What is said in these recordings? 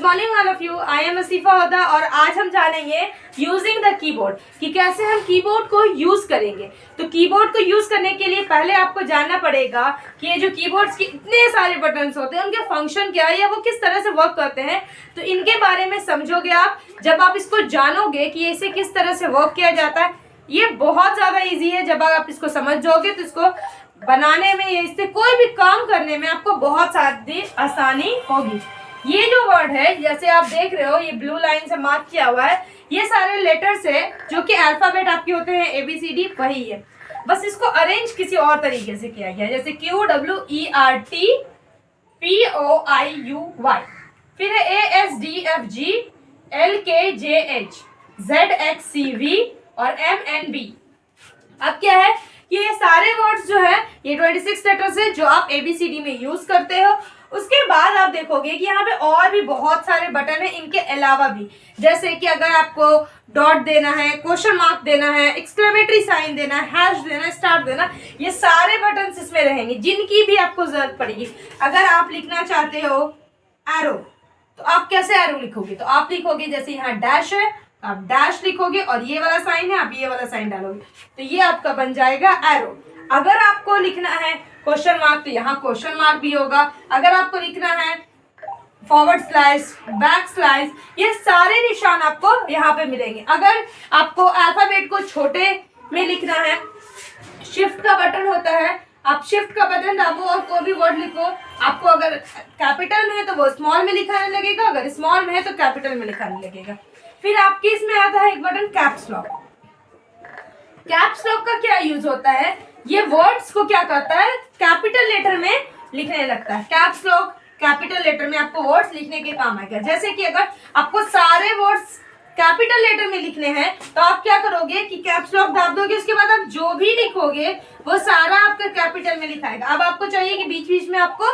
Morning all of you, I am Asifa Hoda और आज हम जानेंगे यूजिंग द कीबोर्ड कि कैसे हम कीबोर्ड को यूज करेंगे। तो कीबोर्ड को यूज करने के लिए पहले आपको जानना पड़ेगा कि ये जो कीबोर्ड्स के इतने सारे बटन्स होते हैं उनके फंक्शन क्या है या वो किस तरह से वर्क करते हैं, तो इनके बारे में समझोगे आप। जब आप इसको जानोगे कि इसे किस तरह से वर्क किया जाता है, ये बहुत ज़्यादा ईजी है। जब आप इसको समझ जाओगे तो इसको बनाने में या इससे कोई भी काम करने में आपको बहुत सारी आसानी होगी। ये जो वर्ड है, जैसे आप देख रहे हो, ये ब्लू लाइन से मार्क किया हुआ है, ये सारे लेटर्स है जो कि अल्फाबेट आपके होते हैं ABCD, वही है। बस इसको अरेंज किसी और तरीके से किया गया है, जैसे QWERTPOIUY, फिर है ASDFGLKJHZXCV और MNB। अब क्या है कि ये सारे वर्ड्स जो है ये 26 लेटर्स है जो आप ABCD में यूज करते हो। उसके बाद आप देखोगे कि यहाँ पे और भी बहुत सारे बटन है इनके अलावा भी, जैसे कि अगर आपको डॉट देना है, क्वेश्चन मार्क देना है, एक्सक्लेमेटरी साइन देना है, हैश देना है, स्टार देना, ये सारे बटन इसमें रहेंगे जिनकी भी आपको जरूरत पड़ेगी। अगर आप लिखना चाहते हो एरो, तो आप कैसे एरो लिखोगे? तो आप लिखोगे जैसे यहाँ डैश है, आप डैश लिखोगे और ये वाला साइन है, आप ये वाला साइन डालोगे, तो ये आपका बन जाएगा एरो। अगर आपको लिखना है क्वेश्चन मार्क, तो यहाँ क्वेश्चन मार्क भी होगा। अगर आपको लिखना है फॉरवर्ड स्लैश, बैक स्लैश, ये सारे निशान आपको यहाँ पे मिलेंगे। अगर आपको अल्फाबेट को छोटे में लिखना है, शिफ्ट का बटन होता है, आप शिफ्ट का बटन दाबो और कोई भी वर्ड लिखो। आपको अगर कैपिटल में है तो वो स्मॉल में लिखाने लगेगा, अगर स्मॉल में है तो कैपिटल में लिखाने लगेगा। फिर आपके इसमें आता है एक button caps lock. Caps lock का क्या यूज होता है? ये वर्ड्स को क्या करता है, कैपिटल लेटर में लिखने लगता है। कैप्स लॉक कैपिटल लेटर में आपको वर्ड्स लिखने के काम आएगा। जैसे कि अगर आपको सारे वर्ड्स कैपिटल लेटर में लिखने हैं तो आप क्या करोगे कि कैप्स लॉक दाब दोगे, उसके बाद आप जो भी लिखोगे वो सारा आपका कैपिटल में लिखाएगा। अब आपको चाहिए कि बीच बीच में आपको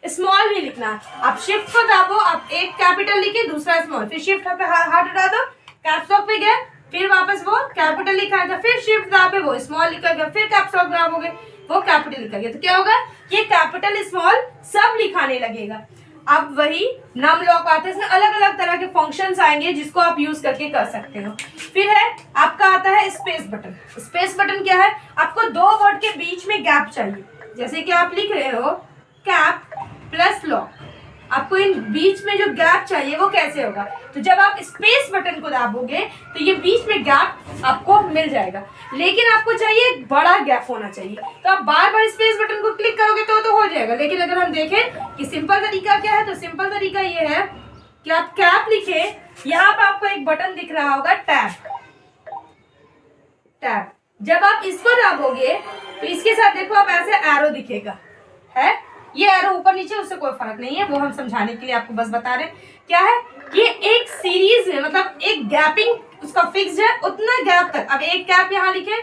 स्मॉल भी लिखना है, आप शिफ्ट को दाबो, आप एक कैपिटल लिखे दूसरा स्मॉल, फिर शिफ्ट पे हाथ उठा दो, कैप्स लॉक पे गए, फिर वापस वो कैपिटल लिखा था, फिर शिफ्ट दाबे वो स्मॉल लिखा गया, फिर कैप्स लॉक दाबोगे वो कैपिटल लिखा गया। तो क्या होगा, ये कैपिटल स्मॉल सब लिखाने लगेगा। अब वही नम लॉक आता है, इसमें अलग अलग तरह के फंक्शंस आएंगे जिसको आप यूज करके कर सकते हो। फिर है आपका आता है स्पेस बटन। स्पेस बटन क्या है, आपको दो वर्ड के बीच में गैप चाहिए। जैसे कि आप लिख रहे हो कैप प्लस लॉक, आपको इन बीच में जो गैप चाहिए वो कैसे होगा? तो जब आप स्पेस बटन को दाबोगे तो ये बीच में गैप आपको मिल जाएगा, लेकिन आपको चाहिए एक बड़ा गैप होना चाहिए। तो आप बार बार स्पेस बटन को क्लिक करोगे तो हो जाएगा। लेकिन अगर हम देखें कि सिंपल तरीका क्या है, तो सिंपल तरीका ये है कि आप कैप लिखे, यहाँ पे आपको एक बटन दिख रहा होगा टैब। टैब जब आप इसको दाबोगे तो इसके साथ देखो आप ऐसे एरो दिखेगा है, ये एरो ऊपर नीचे, उससे कोई फर्क नहीं है, वो हम समझाने के लिए आपको बस बता रहे हैं। क्या है, ये एक सीरीज है, मतलब एक गैपिंग उसका फिक्स्ड है, उतना गैप तक। अब एक गैप यहाँ लिखे,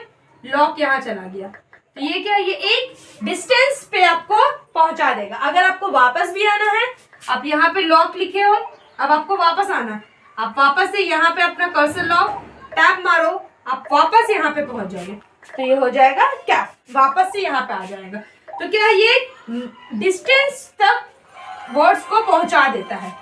लॉक यहाँ चला गया, तो ये क्या है, ये एक डिस्टेंस पे आपको पहुंचा देगा। अगर आपको वापस भी आना है, आप यहाँ पे लॉक लिखे हो, अब आपको वापस आना है, आप वापस से यहाँ पे अपना कर्सर लॉक टैप मारो, आप वापस यहाँ पे पहुंच जाओगे, तो ये हो जाएगा कैप, वापस से यहाँ पे आ जाएगा। तो क्या ये डिस्टेंस तक वर्ड्स को पहुंचा देता है।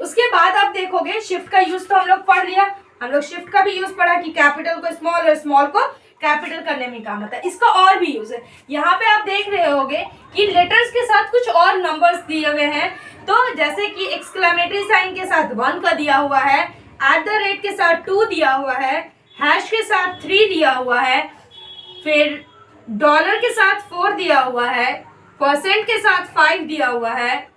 उसके बाद आप देखोगे शिफ्ट का यूज तो हम लोग पढ़ लिया, हम लोग शिफ्ट का भी यूज पढ़ा कि कैपिटल को स्मॉल और स्मॉल को कैपिटल करने में काम आता है। इसका और भी यूज है, यहाँ पे आप देख रहे होगे कि लेटर्स के साथ कुछ और नंबर्स दिए हुए हैं। तो जैसे कि एक्सक्लेमेटरी साइन के साथ 1 का दिया हुआ है, @ के साथ 2 दिया हुआ है, हैश के साथ 3 दिया हुआ है, फिर डॉलर के साथ 4 दिया हुआ है, परसेंट के साथ 5 दिया हुआ है,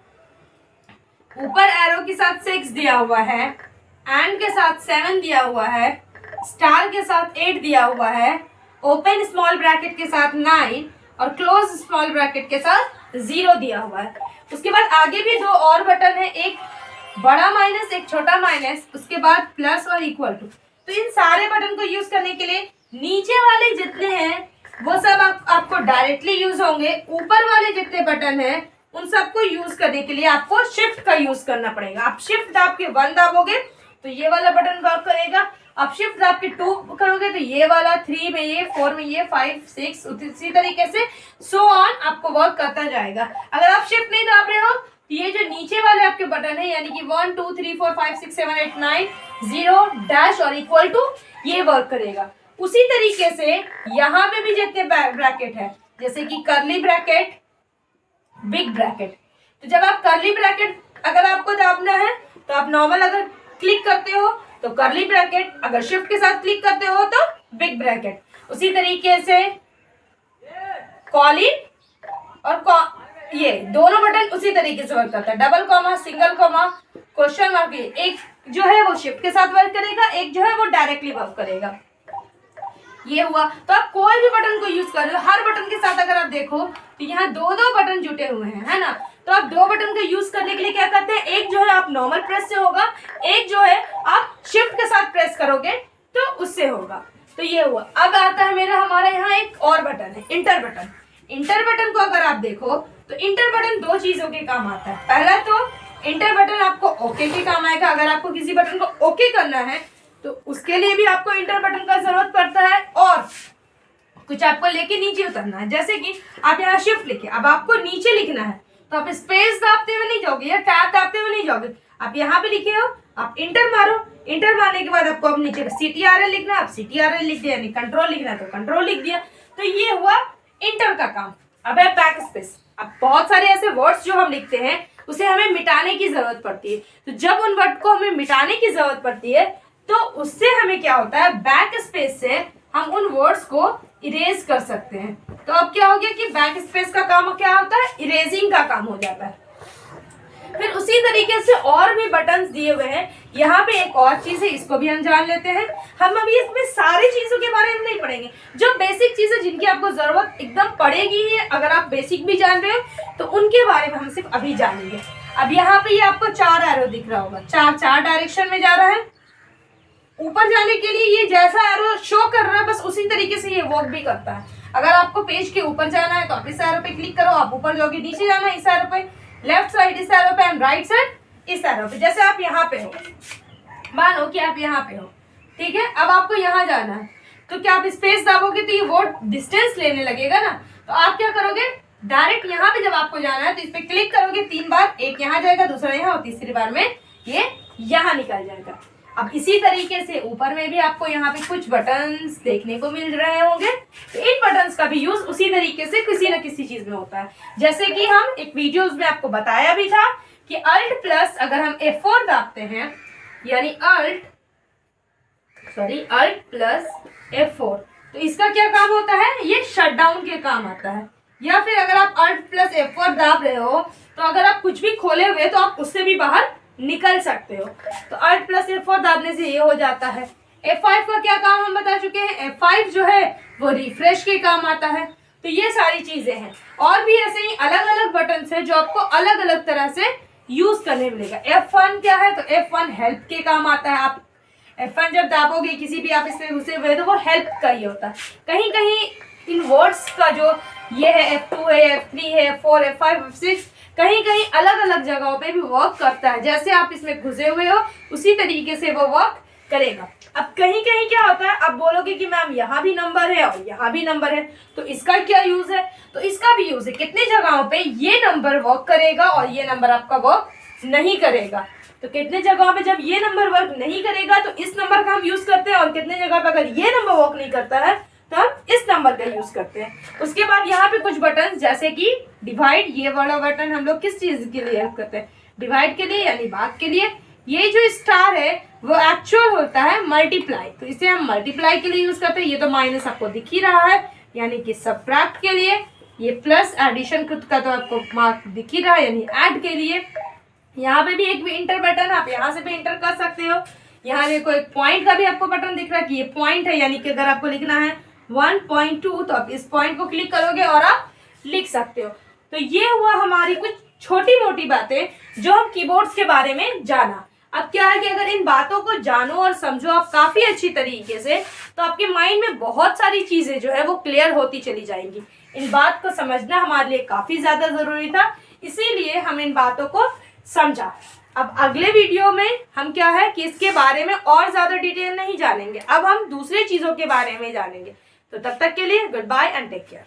ऊपर एरो के साथ 6 दिया हुआ है, एंड के साथ 7 दिया हुआ है, स्टार के साथ 8 दिया हुआ है, ओपन स्मॉल ब्रैकेट के साथ 9 और क्लोज स्मॉल ब्रैकेट के साथ 0 दिया हुआ है। उसके बाद आगे भी 2 और बटन है, एक बड़ा माइनस एक छोटा माइनस, उसके बाद प्लस और इक्वल टू। तो इन सारे बटन को यूज करने के लिए नीचे वाले जितने हैं वो सब आपको डायरेक्टली यूज होंगे, ऊपर वाले जितने बटन हैं उन सबको यूज करने के लिए आपको शिफ्ट का यूज करना पड़ेगा। आप शिफ्ट दाब के 1 दाबोगे तो ये वाला बटन वर्क करेगा, आप शिफ्ट दाब के 2 करोगे तो ये वाला, 3 में ये, 4 में ये, 5, 6, उसी तरीके से सो ऑन आपको वर्क करता जाएगा। अगर आप शिफ्ट नहीं दाब रहे हो तो ये जो नीचे वाले आपके आपके बटन है, यानी कि 1 2 3 4 5 6 7 8 9 0 डैश और इक्वल टू, ये वर्क करेगा। उसी तरीके से यहाँ पे भी जितने ब्रैकेट है, जैसे कि कर्ली ब्रैकेट, बिग ब्रैकेट, तो जब आप कर्ली ब्रैकेट अगर आपको दाबना है तो आप नॉर्मल अगर क्लिक करते हो तो कर्ली ब्रैकेट, अगर शिफ्ट के साथ क्लिक करते हो तो बिग ब्रैकेट। उसी तरीके से कॉलिन और ये दोनों बटन उसी तरीके से वर्क करता है। Double comma, single comma, question mark, एक जो है वो शिफ्ट के साथ वर्क करेगा, एक जो है वो डायरेक्टली वर्क करेगा। ये हुआ। तो आप कोई भी बटन को यूज कर रहे हो, हर बटन के साथ अगर आप देखो तो यहाँ दो दो बटन जुटे हुए हैं, है ना। तो आप दो बटन का यूज करने के लिए क्या करते हैं, एक जो है आप नॉर्मल प्रेस से होगा, एक जो है आप शिफ्ट के साथ प्रेस करोगे तो उससे होगा। तो ये हुआ। अब आता है मेरा हमारा यहाँ एक और बटन है, इंटर बटन। इंटर बटन को अगर आप देखो तो इंटर बटन दो चीजों के काम आता है। पहला तो इंटर बटन आपको ओके के काम आएगा। अगर आपको किसी बटन को ओके करना है तो उसके लिए भी आपको इंटर बटन का जरूरत पड़ता है, और कुछ आपको लेके नीचे उतरना है। जैसे कि आप यहाँ शिफ्ट लिखे, अब आपको नीचे लिखना है तो आप स्पेस दाबते हुए नहीं जाओगे या टैब दाबते हुए नहीं जाओगे, आप यहाँ पे लिखे हो, आप इंटर मारो। इंटर मारने के बाद आपको अब नीचे CTRL लिखना है, आप CTRL लिख दिया, यानी कंट्रोल लिखना है तो कंट्रोल लिख दिया। तो ये हुआ इंटर का काम। अब है बैक स्पेस। अब बहुत सारे ऐसे वर्ड्स जो हम लिखते हैं उसे हमें मिटाने की जरूरत पड़ती है। तो जब उन वर्ड को हमें मिटाने की जरूरत पड़ती है तो उससे हमें क्या होता है, बैक स्पेस से हम उन वर्ड्स को इरेज कर सकते हैं। तो अब क्या हो गया कि बैक स्पेस का काम क्या होता है, इरेजिंग का काम हो जाता है। फिर उसी तरीके से और भी बटन्स दिए हुए हैं। यहाँ पे एक और चीज है, इसको भी हम जान लेते हैं। हम अभी इसमें सारी चीजों के बारे में नहीं पढ़ेंगे, जो बेसिक चीजें जिनकी आपको जरूरत एकदम पड़ेगी ही, अगर आप बेसिक भी जान रहे हो तो उनके बारे में हम सिर्फ अभी जानेंगे। अब यहाँ पे ये आपको 4 एरो दिख रहा होगा, चार डायरेक्शन में जा रहा है। ऊपर जाने के लिए ये जैसा एरो शो कर रहा है बस उसी तरीके से ये वर्क भी करता है। अगर आपको पेज के ऊपर जाना है तो आप इस एरो पे क्लिक करो, आप ऊपर जाओगे, नीचे जाना है इस एरो पे, लेफ्ट साइड इस एरो पे, एंड राइट साइड इस एरो पे। जैसे आप यहाँ पे हो, मानो कि आप यहाँ पे हो, ठीक है। अब आपको यहाँ जाना है तो क्या आप स्पेस दाबोगे तो ये वर्ड डिस्टेंस लेने लगेगा ना। तो आप क्या करोगे, डायरेक्ट यहाँ पे जब आपको जाना है तो इस पे क्लिक करोगे 3 बार, एक यहाँ जाएगा, दूसरा यहाँ, और तीसरी बार में ये यहाँ निकल जाएगा। अब इसी तरीके से ऊपर में भी आपको यहाँ पे कुछ बटन्स देखने को मिल रहे होंगे। तो इन बटन्स का भी यूज उसी तरीके से किसी न किसी चीज में होता है। जैसे कि हम एक वीडियोस में आपको बताया भी था कि अल्ट प्लस अगर हम F4 दाबते हैं, यानी अल्ट प्लस F4, तो इसका क्या काम होता है, ये शट डाउन के काम आता है। या फिर अगर आप अल्ट प्लस F4 दाब रहे हो तो अगर आप कुछ भी खोले हुए तो आप उससे भी बाहर निकल सकते हो। तो अल्ट प्लस F4 दाबने से ये हो जाता है। F5 का क्या काम हम बता चुके हैं, F5 जो है वो रिफ्रेश के काम आता है। तो ये सारी चीजें हैं, और भी ऐसे ही अलग अलग बटन है जो आपको अलग अलग तरह से यूज करने मिलेगा। F1 क्या है, तो F1 हेल्प के काम आता है। आप F1 जब दाबोगे किसी भी आप इसमें घुसे हुए तो वो हेल्प का ही होता है। कहीं कहीं इन वर्ड्स का जो ये है F2 है, F3 है, F4, F5, F6, कहीं कहीं अलग अलग जगहों पे भी वर्क करता है। जैसे आप इसमें घुसे हुए हो उसी तरीके से वो वर्क करेगा। अब कहीं कहीं क्या होता है, आप बोलोगे कि मैम यहाँ भी नंबर है और यहाँ भी नंबर है, तो इसका क्या यूज है, तो इसका भी यूज है। कितनी जगहों पे ये नंबर वर्क करेगा और ये नंबर आपका वर्क नहीं करेगा। तो कितने जगहों पे जब ये नंबर वर्क नहीं करेगा तो इस नंबर का हम यूज करते हैं, और कितने जगह पे अगर ये नंबर वर्क नहीं करता है तो हम इस नंबर का यूज करते हैं। उसके बाद यहाँ पे कुछ बटन जैसे कि डिवाइड, ये वाला बटन हम लोग किस चीज के लिए यूज करते हैं, डिवाइड के लिए, यानी भाग के लिए। ये जो स्टार है वो एक्चुअल होता है मल्टीप्लाई, तो इसे हम मल्टीप्लाई के लिए यूज करते हैं। ये तो माइनस आपको दिख ही रहा है, यानी कि सबट्रैक्ट के लिए। ये प्लस एडिशन खुद का तो आपको मार्क दिख ही रहा है, यानी ऐड के लिए। यहाँ पे भी एक भी इंटर बटन, आप यहाँ से भी इंटर कर सकते हो। यहाँ देखो एक पॉइंट का भी आपको बटन दिख रहा है कि ये पॉइंट है, यानी कि अगर आपको लिखना है 1.2 तो आप इस पॉइंट को क्लिक करोगे और आप लिख सकते हो। तो ये हुआ हमारी कुछ छोटी मोटी बातें जो हम कीबोर्ड्स के बारे में जाना। अब क्या है कि अगर इन बातों को जानो और समझो आप काफी अच्छी तरीके से, तो आपके माइंड में बहुत सारी चीजें जो है वो क्लियर होती चली जाएंगी। इन बात को समझना हमारे लिए काफी ज्यादा जरूरी था, इसीलिए हम इन बातों को समझा। अब अगले वीडियो में हम क्या है कि इसके बारे में और ज्यादा डिटेल नहीं जानेंगे, अब हम दूसरे चीजों के बारे में जानेंगे। तो तब तक के लिए goodbye and take care.